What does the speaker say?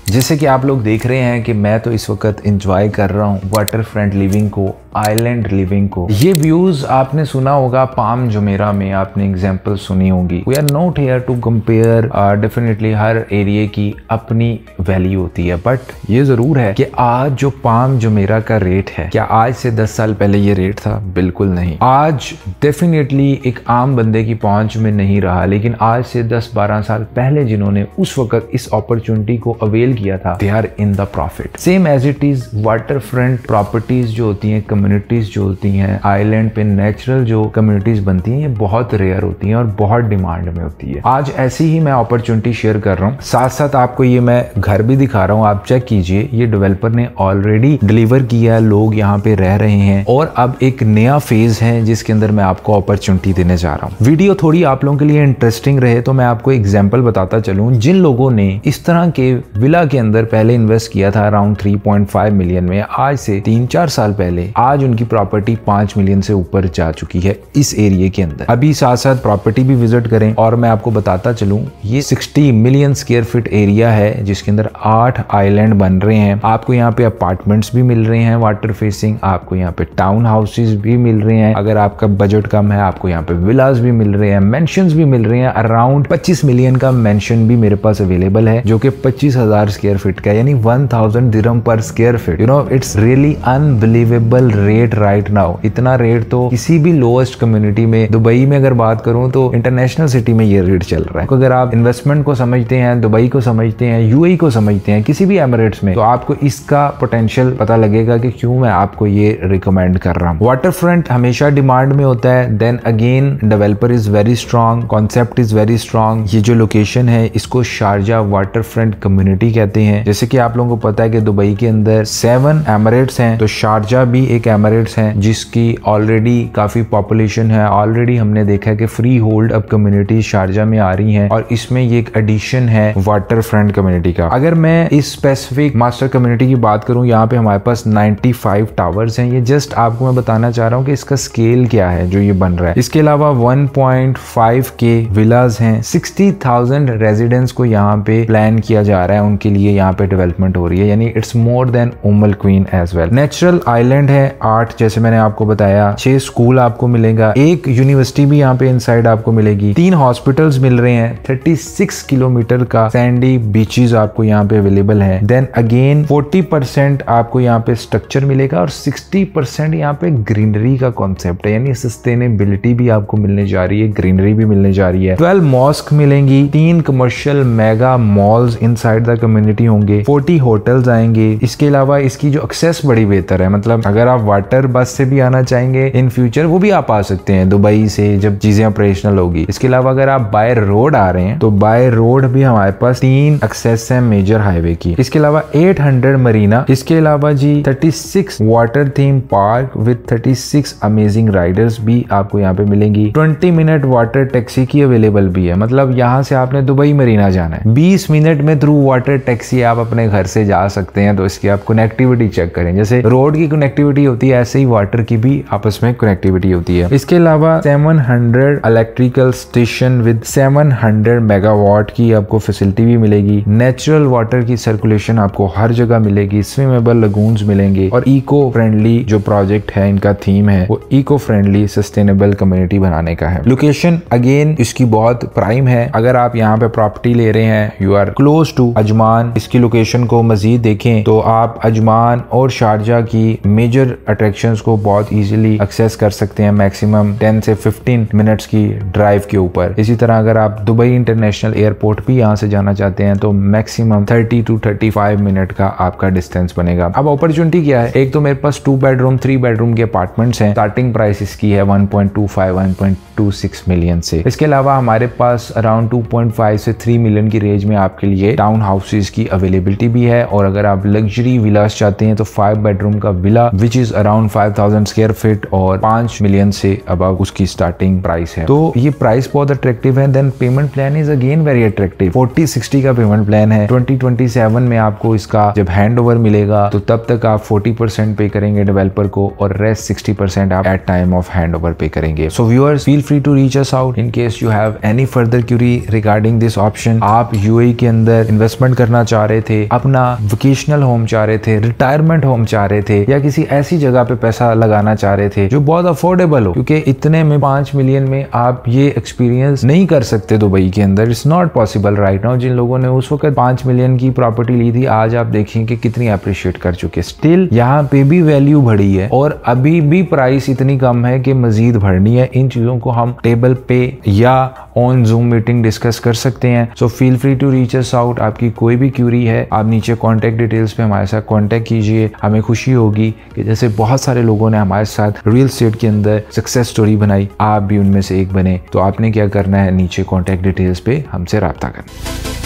जैसे कि आप लोग देख रहे हैं कि मैं तो इस वक्त एंजॉय कर रहा हूँ वाटर फ्रंट लिविंग को, आइलैंड लिविंग को। ये व्यूज आपने सुना होगा पाम जुमेरा में, आपने एग्जांपल सुनी होगी। We are not here to compare, definitely हर एरिया की अपनी वैल्यू होती है, बट ये जरूर है कि आज जो पाम जुमेरा का रेट है, क्या आज से 10 साल पहले ये रेट था? बिल्कुल नहीं। आज डेफिनेटली एक आम बंदे की पहुंच में नहीं रहा, लेकिन आज से 10-12 साल पहले जिन्होंने उस वक्त इस अपॉर्चुनिटी को अवेल किया था, they are in the profit. Same as it is water front properties जो होती हैं, कम्युनिटीज जो होती हैं, आइलैंड पे नेचुरल जो कम्युनिटीज बनती हैं, ये बहुत रेयर होती हैं और बहुत डिमांड में होती है। आज ऐसी ही मैं अपॉर्चुनिटी शेयर कर रहा हूँ, साथ साथ आपको ये मैं घर भी दिखा रहा हूँ। आप चेक कीजिए, ये डेवलपर ने ऑलरेडी डिलीवर किया है, लोग यहाँ पे रह रहे हैं और अब एक नया फेज है जिसके अंदर मैं आपको अपॉर्चुनिटी देने जा रहा हूँ। वीडियो थोड़ी आप लोगों के लिए इंटरेस्टिंग रहे तो मैं आपको एग्जाम्पल बताता चलूँ। जिन लोगों ने इस तरह के विला के अंदर पहले इन्वेस्ट किया था अराउंड 3.5 मिलियन में, आज से 3-4 साल पहले आज उनकी प्रॉपर्टी 5 मिलियन से ऊपर जा चुकी है इस एरिया के अंदर। अभी साथ साथ प्रॉपर्टी भी विजिट करें और मैं आपको बताता चलूं, ये 60 मिलियन स्क्वायर फीट एरिया है जिसके अंदर 8 आइलैंड बन रहे हैं। आपको यहाँ पे अपार्टमेंट्स भी मिल रहे हैं वाटर फेसिंग, आपको यहाँ पे टाउन हाउसेज भी मिल रहे हैं। अगर आपका बजट कम है, आपको यहाँ पे विलास भी मिल रहे हैं, मेंशंस भी मिल रहे हैं। अराउंड 25 मिलियन का मेंशन भी मेरे पास अवेलेबल है जो कि 25,000 स्क्वायर फीट का, यानी 1000 दिरहम पर square feet. You know, it's really unbelievable rate right now. इतना रेट तो किसी भी लोएस्ट कम्युनिटी में, दुबई में अगर बात करूं तो इंटरनेशनल सिटी में ये रेट चल रहा है। तो अगर आप इन्वेस्टमेंट को समझते हैं, दुबई को समझते हैं, यूएई को समझते हैं, किसी भी एमिरेट्स में, तो आपको इसका पोटेंशियल पता लगेगा कि क्यों मैं आपको ये रिकमेंड कर रहा हूँ। वाटर फ्रंट हमेशा डिमांड में होता है, then again developer is very strong, concept is very strong. ये जो लोकेशन है इसको शारजा वाटर फ्रंट कम्युनिटी कहते हैं। जैसे कि आप लोगों को पता है कि दुबई के अंदर 7 एमिरेट्स हैं, तो शारजा भी एक एमिरेट्स है जिसकी ऑलरेडी काफी पॉपुलेशन है। ऑलरेडी हमने देखा है कि फ्री होल्ड अब कम्युनिटी शारजा में आ रही हैं और इसमें ये एक एडिशन है वाटर फ्रंट कम्युनिटी का। अगर मैं इस स्पेसिफिक मास्टर कम्युनिटी की बात करूं, यहाँ पे हमारे पास 95 टावर्स हैं। ये जस्ट आपको मैं बताना चाह रहा हूँ कि इसका स्केल क्या है जो ये बन रहा है। इसके अलावा 1.5 के विलास हैं, 60,000 रेजिडेंट्स को यहाँ पे प्लान किया जा रहा है, उनके लिए यहाँ पे डेवलपमेंट हो रही है, यानी it's more than Umm al Quwain as well. Natural island है 8, जैसे मैंने आपको बताया। 6 स्कूल आपको मिलेगा, 1 यूनिवर्सिटी भी यहाँ पे इनसाइड आपको मिलेगी, 3 हॉस्पिटल्स मिल रहे हैं, 36 किलोमीटर का सैंडी बीचेस आपको यहाँ पे अवेलेबल है। देन अगेन 40% आपको यहाँ पे स्ट्रक्चर मिलेगा और 60% यहाँ पे ग्रीनरी का कॉन्सेप्ट है, यानी सस्टेनेबिलिटी भी आपको मिलने जा रही है, ग्रीनरी भी मिलने जा रही है। 12 मॉस्क मिलेंगी, 3 commercial mega malls inside the community होंगे, 40 होटल्स आएंगे। इसके अलावा इसकी जो एक्सेस बड़ी बेहतर है, मतलब अगर आप वाटर बस से भी आना चाहेंगे इन फ्यूचर वो भी आप आ सकते हैं दुबई से जब चीजें ऑपरेशनल होगी। इसके अलावा अगर आप बाय रोड आ रहे हैं तो बाय रोड भी हमारे पास 3 एक्सेस है मेजर हाईवे की। इसके अलावा 800 मरीना, इसके अलावा जी 36 water theme park with 36 amazing Riders भी आपको यहाँ पे मिलेंगी। 20 मिनट वाटर टैक्सी की अवेलेबल भी है, मतलब यहाँ से आपने दुबई मरीना जाना है, 20 मिनट में थ्रू वाटर टैक्सी आप अपने घर से जा सकते हैं। तो इसकी आप कनेक्टिविटी चेक करें, जैसे रोड की कनेक्टिविटी होती है ऐसे ही वाटर की भी आपस में कनेक्टिविटी होती है। इसके अलावा 700 इलेक्ट्रिकल स्टेशन विद 700 मेगावाट की आपको फैसिलिटी भी मिलेगी। नेचुरल वाटर की सर्कुलेशन आपको हर जगह मिलेगी, स्विमेबल लगून्स मिलेंगे और इको फ्रेंडली जो प्रोजेक्ट है, इनका थीम है वो इको फ्रेंडली सस्टेनेबल कम्युनिटी बनाने का है। लोकेशन अगेन इसकी बहुत प्राइम है। अगर आप यहाँ पे प्रॉपर्टी ले रहे हैं, you are close to Ajman. इसकी लोकेशन को मजीद देखें तो आप अजमान और शारजा की मेजर अट्रैक्शंस को बहुत इजीली एक्सेस कर सकते हैं, मैक्सिमम 10 से 15 मिनट्स की ड्राइव के ऊपर। इसी तरह अगर आप दुबई इंटरनेशनल एयरपोर्ट भी यहाँ से जाना चाहते हैं तो मैक्सिमम 30 to 35 मिनट का आपका डिस्टेंस बनेगा। अब अपॉर्चुनिटी क्या है, एक तो मेरे पास 2 बेडरूम 3 बेडरूम के अपार्टमेंट्स हैं, स्टार्टिंग प्राइस इसकी है 1.25-1.26 मिलियन से। इसके अलावा हमारे पास अराउंड 2.5 से 3 मिलियन की रेंज में आपके लिए टाउन हाउसेज की अवेलेबिलिटी भी है। और अगर आप लग्जरी विलास चाहते हैं तो 5 बेडरूम का villa which is around 5000 square feet और 5 मिलियन से अबव उसकी स्टार्टिंग प्राइस है। तो ये प्राइस बहुत अट्रैक्टिव है। Then payment plan is again very attractive. 40-60 का पेमेंट प्लान है। 2027 में आपको इसका जब हैंड ओवर मिलेगा तो तब तक आप 40% पे करेंगे डेवलपर को और रेस्ट 60% आप at time of hand over pay करेंगे। So viewers, feel free to reach us out in case you have any further query regarding this option. आप यूएई के अंदर इन्वेस्टमेंट करना चाह रहे थे, अपना वोकेशनल होम चाह रहे थे, रिटायरमेंट होम चाह रहे थे, या किसी ऐसी जगह पे पैसा लगाना चाह रहे थे जो बहुत अफोर्डेबल हो, क्योंकि इतने में 5 मिलियन में आप ये एक्सपीरियंस नहीं कर सकते दुबई के अंदर। It's not possible right now. जिन लोगों ने उस वक्त 5 मिलियन की प्रॉपर्टी ली थी, आज आप देखेंगे कितनी अप्रिशिएट कर चुके। स्टिल यहाँ पे भी वैल्यू बढ़ी है और अभी भी प्राइस इतनी कम है कि मजीद बढ़नी है। इन चीजों को हम टेबल पे या ऑन जूम मीटिंग डिस्कस कर सकते हैं। So feel free to reach us out. आपकी कोई भी क्यूरी है, आप नीचे कॉन्टेक्ट डिटेल्स पे हमारे साथ कॉन्टेक्ट कीजिए। हमें खुशी होगी कि जैसे बहुत सारे लोगों ने हमारे साथ रियल एस्टेट के अंदर सक्सेस स्टोरी बनाई, आप भी उनमें से एक बने। तो आपने क्या करना है, नीचे कॉन्टेक्ट डिटेल्स पे हमसे रब्ता करना।